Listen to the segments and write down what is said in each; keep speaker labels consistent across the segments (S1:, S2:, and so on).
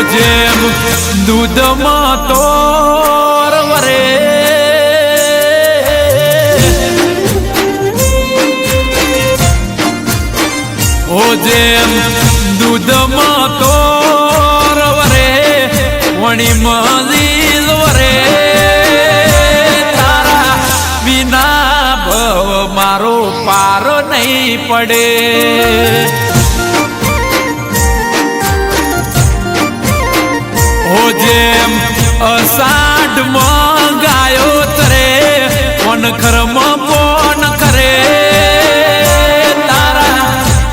S1: જેમ દૂધમાં તોર વરે ઓ જેમ દૂધમાં તોર વરે વણીમાં લીલ વરે તારા વિના ભવ મારો પાર નહીં પડે જેમ અષાઢમાં ગાયો તરે વનખરમાં પોન કરે તારા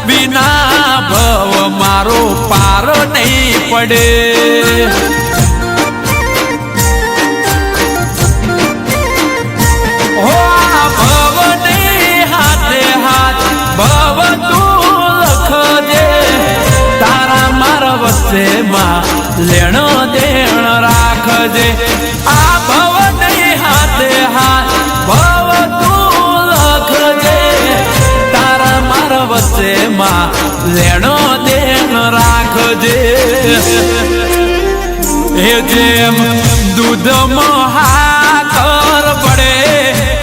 S1: વિના ભવ મારો પાર નહીં પડે હો ભવ નહીં હાથે હાથ ભવ તું લખજે તારા મારા વચ્ચેમાં લેણો દેણ રાખજે આ ભવ નહીં હાથે હાથ ભવ તું લખજે તારા મારા વચ્ચેમાં લેણો દેણ રાખજે એ જેમ દૂધમાં હાકર પડે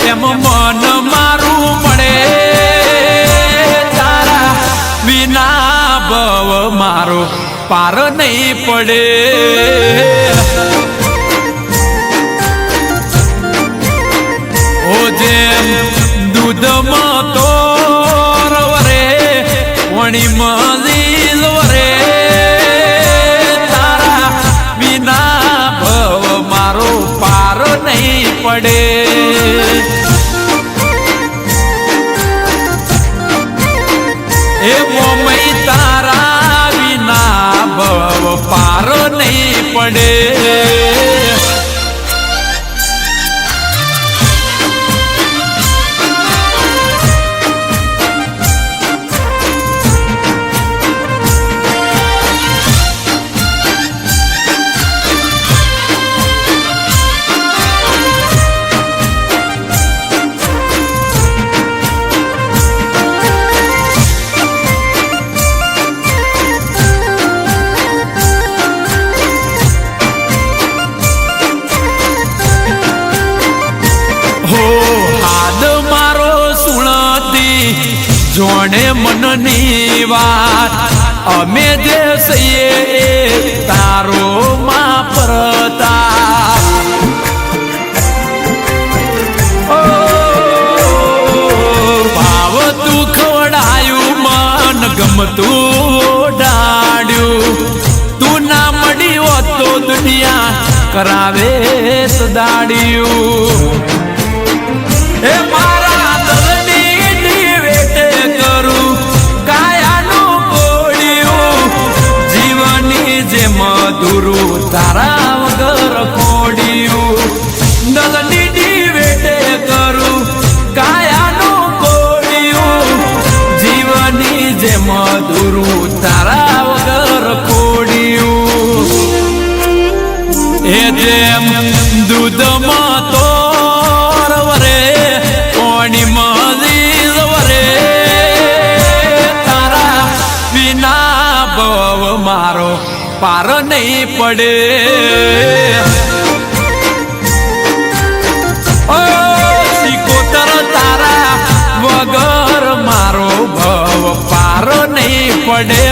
S1: એમ મન મારું મળે તારા વિના ભવ મારો પાર નહીં પડે ઓ જેમ દૂધમાં તોર વરે વણીમાં લીલ વરે તારા વિના ભવ મારો પાર નહીં પડે એ મોમઈ તારા વિના ભવ પાર નહીં પડે જોણે મનની વાત અમે જે સહીએ તારો માં પ્રતાપ ભાવ તું ખવડાયું મન ગમતું ડાડ્યું તું ના મળી હોત તો દુનિયા કરાવે સદાડ્યું એ મારા મધુરું તારા વગર ખોડ્યું નલની વેટે કરું કાયાનું કોડ્યું જીવની જે મધુરું તારા વગર ખોડ્યું એ જેમ દૂધમાં તોર વરે પાણીમાં લીલ વરે તારા વિના ભવ મારો પાર નહીં પડે ઓ સિકોતર તારા વગર મારો ભવ પાર નહીં પડે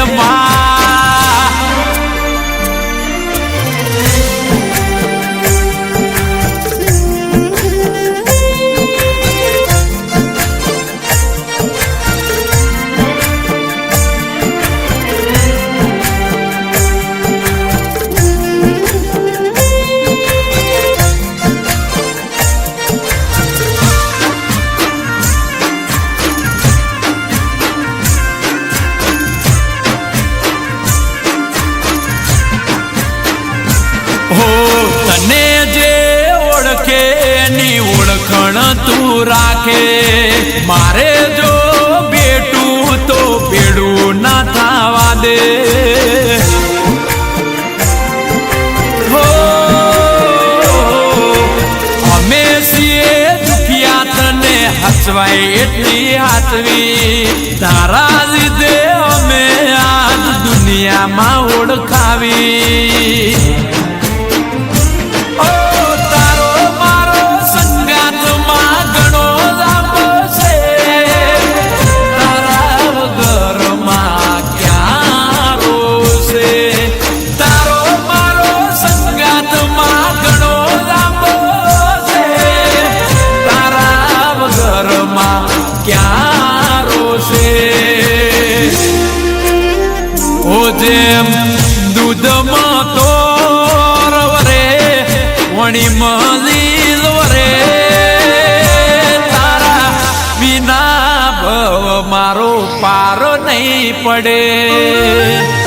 S1: હો તને જે ઓળખે એની ઓળખણ તું રાખે મારે જો બેટું તો બેડું ના થવા દે હો અમે છીએ દુખિયા તને હસવાય એટલી હાથવી તારા લીધે અમે આજ દુનિયામાં ઓળખાવી જેમ દૂધમાં તોર વરે વણીમાં લીલ વરે તારા વિના ભવ મારો પાર નહીં પડે